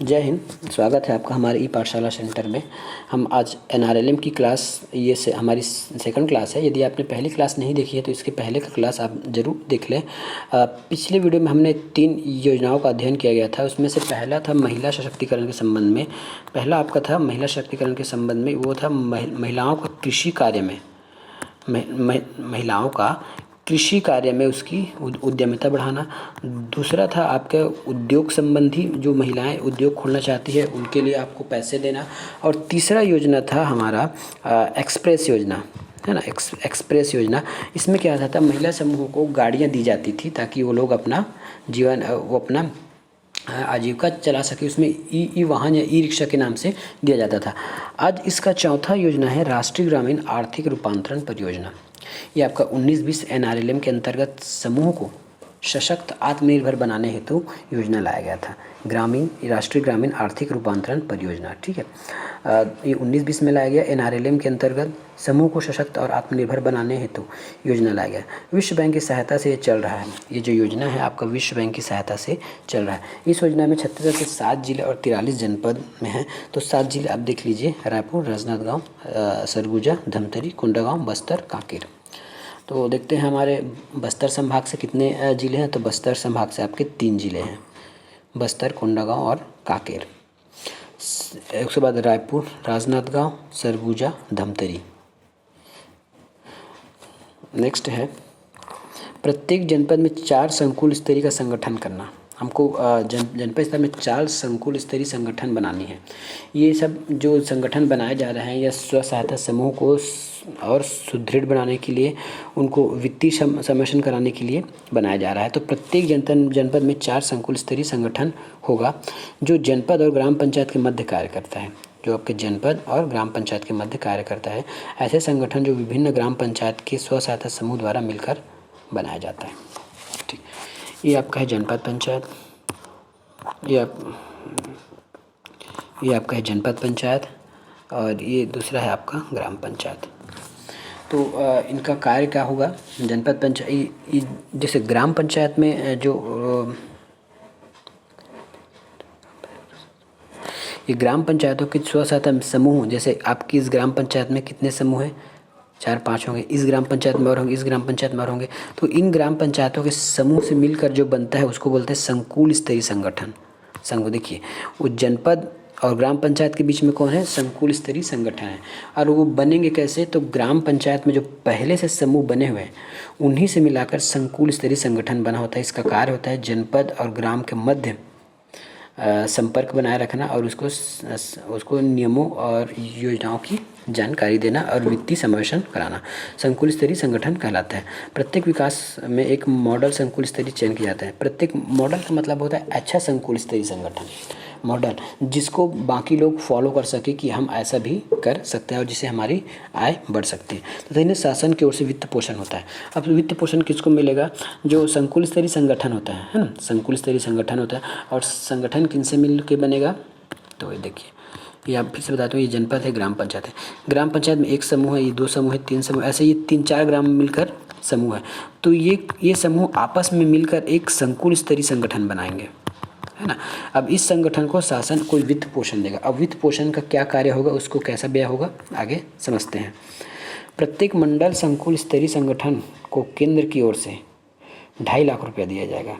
जय हिंद। स्वागत है आपका हमारे ई पाठशाला सेंटर में। हम आज एनआरएलएम की क्लास हमारी सेकंड क्लास है। यदि आपने पहली क्लास नहीं देखी है तो इसके पहले का क्लास आप ज़रूर देख लें। पिछले वीडियो में हमने 3 योजनाओं का अध्ययन किया गया था। उसमें से पहला था महिला सशक्तिकरण के संबंध में। पहला आपका था महिला सशक्तिकरण के संबंध में, वो था महिलाओं का कृषि कार्य में महिलाओं का कृषि कार्य में उसकी उद्यमिता बढ़ाना। दूसरा था आपका उद्योग संबंधी, जो महिलाएं उद्योग खोलना चाहती है उनके लिए आपको पैसे देना। और तीसरा योजना था हमारा एक्सप्रेस योजना, है ना। एक्सप्रेस योजना, इसमें क्या था महिला समूहों को गाड़ियां दी जाती थी ताकि वो लोग अपना जीवन अपना आजीविका चला सके। उसमें ई वाहन या ई रिक्शा के नाम से दिया जाता था। आज इसका चौथा योजना है राष्ट्रीय ग्रामीण आर्थिक रूपांतरण परियोजना। ये आपका 19-20 एनआरएलएम के अंतर्गत समूह को सशक्त आत्मनिर्भर बनाने हेतु योजना लाया गया था। राष्ट्रीय ग्रामीण आर्थिक रूपांतरण परियोजना, ठीक है। ये 19-20 में लाया गया। एनआरएलएम के अंतर्गत समूह को सशक्त और आत्मनिर्भर बनाने हेतु योजना लाया गया। विश्व बैंक की सहायता से ये चल रहा है। ये जो योजना है आपका विश्व बैंक की सहायता से चल रहा है। इस योजना में छत्तीसगढ़ के 7 जिले और 43 जनपद में हैं। तो 7 जिले आप देख लीजिए: रायपुर, राजनांदगांव, सरगुजा, धमतरी, कोंडागांव, बस्तर, कांकेर। तो देखते हैं हमारे बस्तर संभाग से कितने ज़िले हैं। तो बस्तर संभाग से आपके 3 ज़िले हैं: बस्तर, कोंडागांव और कांकेर। उसके बाद रायपुर, राजनांदगांव, सरगुजा, धमतरी। नेक्स्ट है प्रत्येक जनपद में 4 संकुल स्तरीय का संगठन करना। हमको जनपद स्तर में 4 संकुल स्तरीय संगठन बनानी है। ये सब जो संगठन बनाए जा रहे हैं या स्व सहायता समूह को और सुदृढ़ बनाने के लिए, उनको वित्तीय सम्मेलन कराने के लिए बनाया जा रहा है। तो प्रत्येक जनपद में 4 संकुल स्तरीय संगठन होगा जो जनपद और ग्राम पंचायत के मध्य कार्य करता है। जो आपके जनपद और ग्राम पंचायत के मध्य कार्य करता है। ऐसे संगठन जो विभिन्न ग्राम पंचायत के स्व सहायता समूह द्वारा मिलकर बनाया जाता है, ठीक। ये आपका है जनपद पंचायत, ये आपका है जनपद पंचायत, और ये दूसरा है आपका ग्राम पंचायत। तो इनका कार्य क्या होगा? जनपद पंचायत, जैसे ग्राम पंचायत में जो ये ग्राम पंचायतों के स्व सहायता समूह, जैसे आपकी इस ग्राम पंचायत में कितने समूह हैं? 4-5 होंगे। इस ग्राम पंचायत में और होंगे, इस ग्राम पंचायत में और होंगे। तो इन ग्राम पंचायतों के समूह से मिलकर जो बनता है उसको बोलते हैं संकुल स्तरीय संगठन। देखिए, वो जनपद और ग्राम पंचायत के बीच में कौन है? संकुल स्तरीय संगठन है। और वो बनेंगे कैसे? तो ग्राम पंचायत में जो पहले से समूह बने हुए हैं उन्हीं से मिलाकर संकुल स्तरीय संगठन बना होता है। इसका कार्य होता है जनपद और ग्राम के मध्य संपर्क बनाए रखना और उसको नियमों और योजनाओं की जानकारी देना और वित्तीय समावेशन कराना। संकुल स्तरीय संगठन कहलाता है। प्रत्येक विकास में एक मॉडल संकुल स्तरीय चयन किया जाता है। प्रत्येक मॉडल का मतलब होता है अच्छा संकुल स्तरीय संगठन, मॉडल जिसको बाकी लोग फॉलो कर सके कि हम ऐसा भी कर सकते हैं और जिससे हमारी आय बढ़ सकती है। तो इन्हें शासन की ओर से वित्त पोषण होता है। अब वित्त पोषण किसको मिलेगा? जो संकुल स्तरीय संगठन होता है ना। संकुल स्तरीय संगठन होता है। और संगठन किनसे मिल के बनेगा? तो ये देखिए, ये आप फिर से बताता हूँ, ये जनपद है, ग्राम पंचायत है। ग्राम पंचायत में 1 समूह है, ये 2 समूह है, 3 समूह, ऐसे ये 3-4 ग्राम मिलकर समूह है। तो ये समूह आपस में मिलकर एक संकुल स्तरीय संगठन बनाएंगे, है ना। अब इस संगठन को शासन कोई वित्त पोषण देगा। अब वित्त पोषण का क्या कार्य होगा, उसको कैसा व्यय होगा, आगे समझते हैं। प्रत्येक मंडल संकुल स्तरीय संगठन को केंद्र की ओर से 2.5 लाख रुपया दिया जाएगा।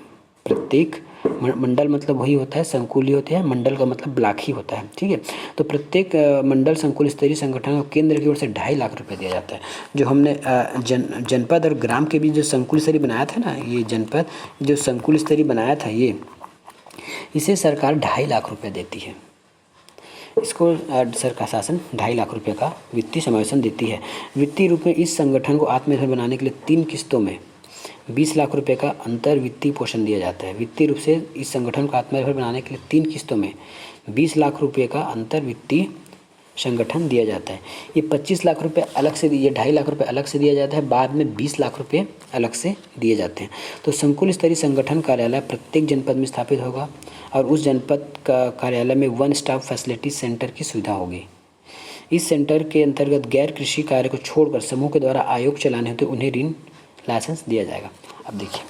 प्रत्येक मंडल मतलब वही होता है, संकुल ही होते हैं, मंडल का मतलब ब्लॉक ही होता है, ठीक है। तो प्रत्येक मंडल संकुल स्तरीय संगठन को केंद्र की ओर से 2.5 लाख रुपया दिया जाता है। जो हमने जनपद और ग्राम के बीच जो संकुल स्तरीय बनाया था ना, ये जनपद जो संकुल स्तरीय बनाया था, इसे सरकार 2.5 लाख रुपए देती है। इसको सरकार शासन 2.5 लाख रुपए का वित्तीय समावेशन देती है। वित्तीय रूप में इस संगठन को आत्मनिर्भर बनाने के लिए 3 किस्तों में 20 लाख रुपए का अंतर वित्तीय पोषण दिया जाता है। वित्तीय रूप से इस संगठन को आत्मनिर्भर बनाने के लिए 3 किस्तों में 20 लाख रुपए का अंतर वित्तीय संगठन दिया जाता है। ये 25 लाख रुपए अलग से दिए, 2.5 लाख रुपए अलग से दिया जाता है, बाद में 20 लाख रुपए अलग से दिए जाते हैं। तो संकुल स्तरीय संगठन कार्यालय प्रत्येक जनपद में स्थापित होगा और उस जनपद का कार्यालय में 1 स्टॉप फैसिलिटी सेंटर की सुविधा होगी। इस सेंटर के अंतर्गत गैर कृषि कार्य को छोड़कर समूह के द्वारा आयोग चलाने होते उन्हें ऋण लाइसेंस दिया जाएगा। अब देखिए,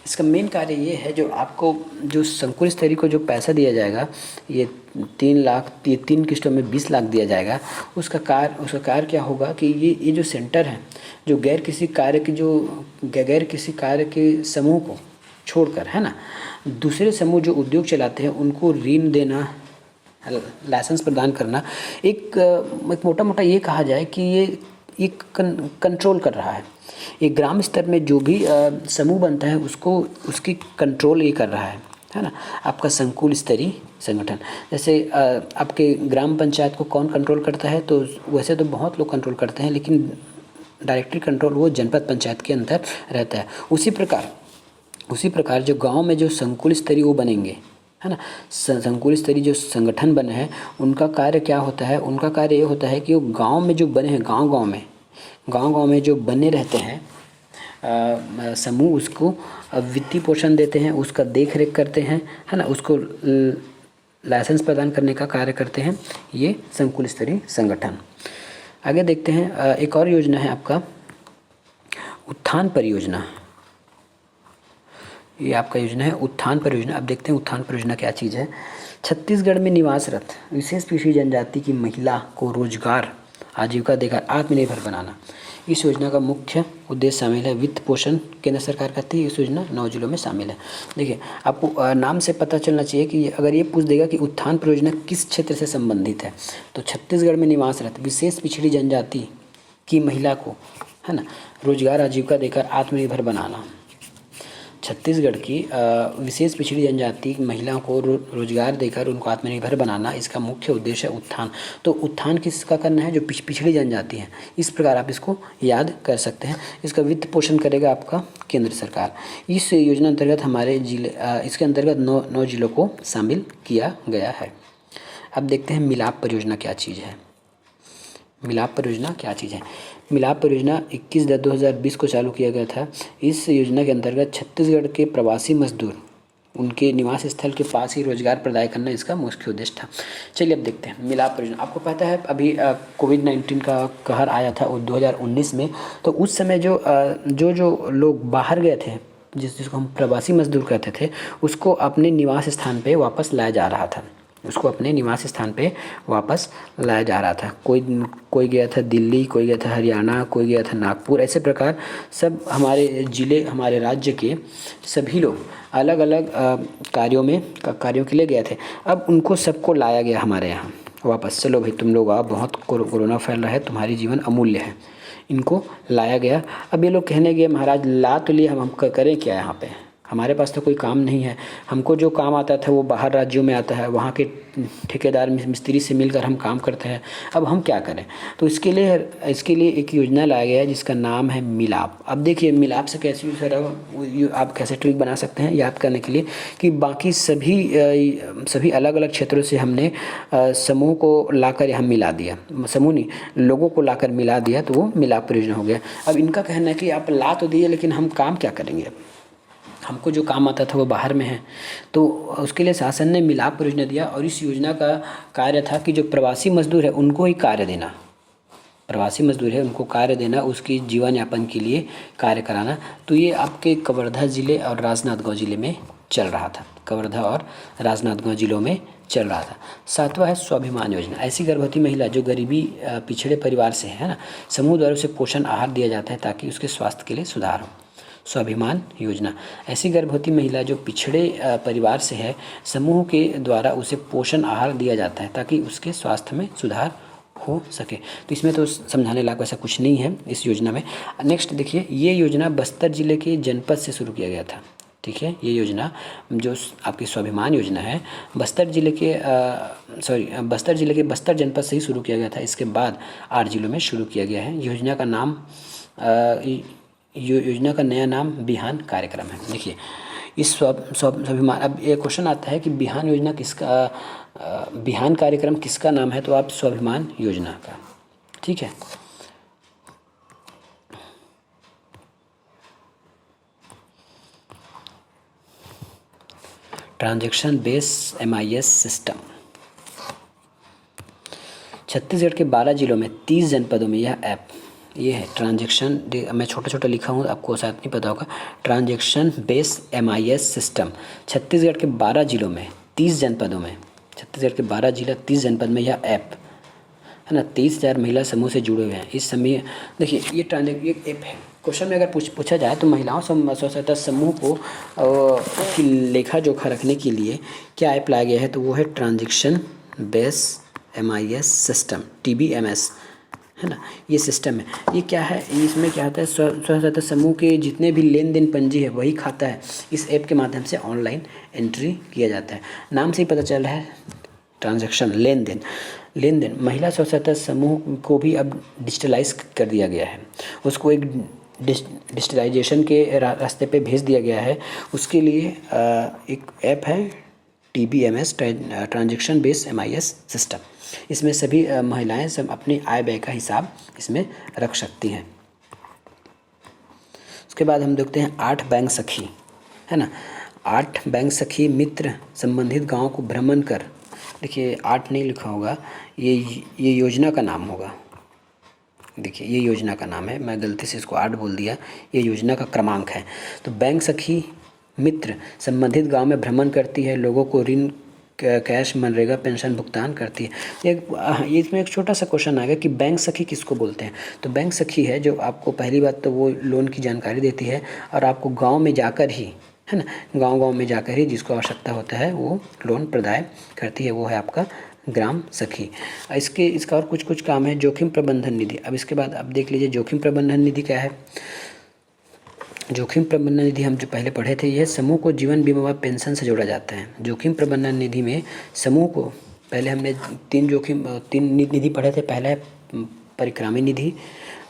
इसका मेन कार्य ये है, जो आपको जो संकुल स्तरीय को जो पैसा दिया जाएगा, ये 3 लाख, ये 3 किस्तों में 20 लाख दिया जाएगा। उसका कार्य क्या होगा कि ये जो सेंटर है, जो गैर किसी कार्य के समूह को छोड़कर, है ना, दूसरे समूह जो उद्योग चलाते हैं उनको ऋण देना, लाइसेंस प्रदान करना, एक मोटा मोटा ये कहा जाए कि ये कंट्रोल कर रहा है। एक ग्राम स्तर में जो भी समूह बनता है उसकी कंट्रोल ये कर रहा है ना। आपका संकुल स्तरीय संगठन, जैसे आपके ग्राम पंचायत को कौन कंट्रोल करता है, तो वैसे तो बहुत लोग कंट्रोल करते हैं, लेकिन डायरेक्टली कंट्रोल वो जनपद पंचायत के अंदर रहता है। उसी प्रकार जो गांव में जो संकुल स्तरीय वो बनेंगे, है ना, संकुल स्तरीय जो संगठन बने हैं, उनका कार्य क्या होता है? उनका कार्य ये होता है कि वो गांव में जो बने हैं, गांव में जो बने रहते हैं समूह, उसको वित्तीय पोषण देते हैं, उसका देख रेख करते हैं, है ना, उसको लाइसेंस प्रदान करने का कार्य करते हैं ये संकुल स्तरीय संगठन। आगे देखते हैं, एक और योजना है आपका उत्थान परियोजना। ये आपका योजना है उत्थान परियोजना। अब देखते हैं उत्थान परियोजना क्या चीज़ है। छत्तीसगढ़ में निवासरत विशेष पिछड़ी जनजाति की महिला को रोजगार आजीविका देकर आत्मनिर्भर बनाना, इस योजना का मुख्य उद्देश्य शामिल है। वित्त पोषण केंद्र सरकार करती है। इस योजना 9 जिलों में शामिल है। देखिए, आपको नाम से पता चलना चाहिए कि अगर ये पूछ देगा कि उत्थान परियोजना किस क्षेत्र से संबंधित है, तो छत्तीसगढ़ में निवासरत विशेष पिछड़ी जनजाति की महिला को, है ना, रोजगार आजीविका देकर आत्मनिर्भर बनाना। छत्तीसगढ़ की विशेष पिछड़ी जनजाति महिलाओं को रोजगार देकर उनको आत्मनिर्भर बनाना, इसका मुख्य उद्देश्य है उत्थान। तो उत्थान किसका करना है? जो पिछड़ी जनजाति है। इस प्रकार आप इसको याद कर सकते हैं। इसका वित्त पोषण करेगा आपका केंद्र सरकार। इस योजना अंतर्गत हमारे जिले, इसके अंतर्गत 9 जिलों को शामिल किया गया है। अब देखते हैं मिलाप परियोजना क्या चीज़ है। मिलाप परियोजना क्या चीज़ है? मिलाप परियोजना 21/10/2020 को चालू किया गया था। इस योजना के अंतर्गत छत्तीसगढ़ के प्रवासी मजदूर उनके निवास स्थल के पास ही रोजगार प्रदान करना इसका मुख्य उद्देश्य था। चलिए अब देखते हैं मिलाप परियोजना। आपको पता है अभी कोविड-19 का कहर आया था 2019 में, तो उस समय जो लोग बाहर गए थे, जिसको हम प्रवासी मजदूर कहते थे, उसको अपने निवास स्थान पे वापस लाया जा रहा था। कोई गया था दिल्ली, कोई गया था हरियाणा, कोई गया था नागपुर। ऐसे प्रकार सब हमारे जिले, हमारे राज्य के सभी लोग अलग अलग कार्यों के लिए गए थे। अब उनको सबको लाया गया हमारे यहाँ वापस। चलो भाई, तुम लोग आओ, बहुत कोरोना फैल रहा है, तुम्हारी जीवन अमूल्य है। इनको लाया गया। अब ये लोग कहने गए, महाराज ला तो लिए, हम करें क्या यहाँ पे? हमारे पास तो कोई काम नहीं है। हमको जो काम आता था वो बाहर राज्यों में आता है, वहाँ के ठेकेदार मिस्त्री से मिलकर हम काम करते हैं। अब हम क्या करें? तो इसके लिए एक योजना लाया गया है जिसका नाम है मिलाप। अब देखिए मिलाप से कैसे आप कैसे ट्रिक बना सकते हैं याद करने के लिए, कि बाकी सभी अलग अलग क्षेत्रों से हमने समूह को लाकर यहाँ मिला दिया, समूह नहीं, लोगों को लाकर मिला दिया, तो वो मिलाप परियोजना हो गया। अब इनका कहना है कि आप ला तो दिए, लेकिन हम काम क्या करेंगे? हमको जो काम आता था वो बाहर में है। तो उसके लिए शासन ने मिलाप परियोजना दिया, और इस योजना का कार्य था कि जो प्रवासी मजदूर है उनको ही कार्य देना, उसकी जीवन यापन के लिए कार्य कराना। तो ये आपके कवर्धा जिले और राजनांदगांव जिले में चल रहा था। सातवां है स्वाभिमान योजना। ऐसी गर्भवती महिला जो गरीबी पिछड़े परिवार से है ना, समूह द्वारा उसे पोषण आहार दिया जाता है ताकि उसके स्वास्थ्य के लिए सुधार हो। स्वाभिमान योजना, ऐसी गर्भवती महिला जो पिछड़े परिवार से है, समूह के द्वारा उसे पोषण आहार दिया जाता है ताकि उसके स्वास्थ्य में सुधार हो सके। तो इसमें तो समझाने लायक वैसा कुछ नहीं है इस योजना में। नेक्स्ट देखिए, ये योजना बस्तर जिले के जनपद से शुरू किया गया था। ठीक है, ये योजना जो आपकी स्वाभिमान योजना है बस्तर जिले के बस्तर जनपद से ही शुरू किया गया था। इसके बाद 8 जिलों में शुरू किया गया है। योजना का नया नाम बिहान कार्यक्रम है। देखिए, इस स्वाभिमान, अब ये क्वेश्चन आता है कि बिहान कार्यक्रम किसका नाम है? तो आप स्वाभिमान योजना का। ठीक है, transaction based MIS system. Chhattisgarh के 12 जिलों में 30 जनपदों में यह ऐप ये है ट्रांजेक्शन, मैं छोटा छोटा लिखा हूँ, आपको शायद नहीं पता होगा। Transaction base MIS system Chhattisgarh के 12 जिलों में 30 जनपदों में, छत्तीसगढ़ के 12 जिला 30 जनपद में यह ऐप है ना 23,000 महिला समूह से जुड़े हुए हैं। इस समय देखिए ये ऐप है। क्वेश्चन में अगर पूछा जाए तो महिलाओं स्वसहायता समूह को की लेखा जोखा रखने के लिए क्या ऐप लाया गया है, तो वो है transaction base MIS system, TBMS है ना। ये सिस्टम है, ये क्या है, इसमें क्या होता है, स्वसहायता समूह के जितने भी लेन देन पंजी है वही खाता है इस ऐप के माध्यम से ऑनलाइन एंट्री किया जाता है। नाम से ही पता चल रहा है ट्रांजैक्शन, लेन देन। महिला स्वसहायता समूह को भी अब डिजिटलाइज कर दिया गया है, उसको एक डिजिटलाइजेशन के रास्ते पे भेज दिया गया है। उसके लिए एक ऐप है TBMS, transaction base MIS system. इसमें सभी महिलाएं सब अपनी आय व्यय का हिसाब इसमें रख सकती हैं। उसके बाद हम देखते हैं 8 बैंक सखी है ना। 8 बैंक सखी मित्र संबंधित गांव को भ्रमण कर, देखिए 8 नहीं लिखा होगा, ये योजना का नाम होगा। देखिए ये योजना का नाम है, मैं गलती से इसको 8 बोल दिया, ये योजना का क्रमांक है। तो बैंक सखी मित्र संबंधित गांव में भ्रमण करती है, लोगों को ऋण, कैश, मनरेगा पेंशन भुगतान करती है। ये इसमें एक छोटा सा क्वेश्चन आएगा कि बैंक सखी किसको बोलते हैं। तो बैंक सखी है जो आपको पहली बात तो वो लोन की जानकारी देती है और आपको गांव में जाकर ही, है ना, गांव में जाकर ही जिसको आवश्यकता होता है वो लोन प्रदान करती है, वो है आपका ग्राम सखी। इसका और कुछ काम है। जोखिम प्रबंधन निधि, अब इसके बाद आप देख लीजिए जोखिम प्रबंधन निधि क्या है। जोखिम प्रबंधन निधि हम जो पहले पढ़े थे, यह समूह को जीवन बीमा व पेंशन से जोड़ा जाता है। जोखिम प्रबंधन निधि में समूह को, पहले हमने 3 निधि पढ़े थे, पहला है परिक्रामी निधि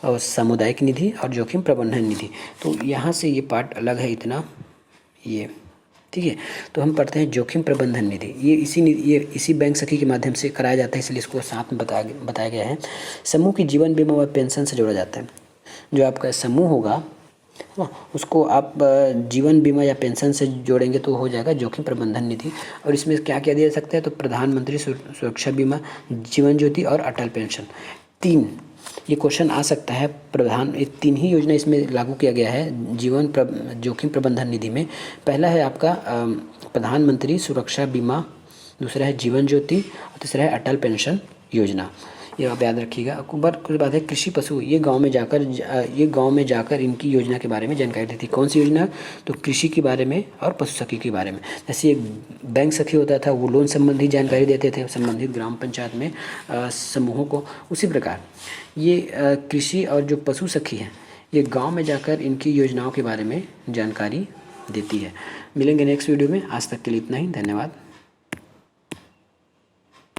और सामुदायिक निधि और जोखिम प्रबंधन निधि। तो यहाँ से ये पार्ट अलग है इतना, ये ठीक है। तो हम पढ़ते हैं जोखिम प्रबंधन निधि, ये इसी बैंक सखी के माध्यम से कराया जाता है, इसलिए इसको साथ में बताया गया है। समूह की जीवन बीमा व पेंशन से जोड़ा जाता है। जो आपका समूह होगा उसको आप जीवन बीमा या पेंशन से जोड़ेंगे तो हो जाएगा जोखिम प्रबंधन निधि। और इसमें क्या क्या दिया जा सकता है, तो प्रधानमंत्री सुरक्षा बीमा, जीवन ज्योति और अटल पेंशन, 3 ये क्वेश्चन आ सकता है। ये 3 ही योजना इसमें लागू किया गया है जोखिम प्रबंधन निधि में। पहला है आपका प्रधानमंत्री सुरक्षा बीमा, दूसरा है जीवन ज्योति और तीसरा है अटल पेंशन योजना। ये आप याद रखिएगा। कुछ बात है कृषि पशु, ये गांव में जाकर इनकी योजना के बारे में जानकारी देती। कौन सी योजना, तो कृषि के बारे में और पशु सखी के बारे में। जैसे एक बैंक सखी होता था वो लोन संबंधी जानकारी देते थे संबंधित ग्राम पंचायत में समूहों को, उसी प्रकार ये कृषि और जो पशु सखी है ये गाँव में जाकर इनकी योजनाओं के बारे में जानकारी देती है। मिलेंगे नेक्स्ट वीडियो में, आज तक के लिए इतना ही, धन्यवाद।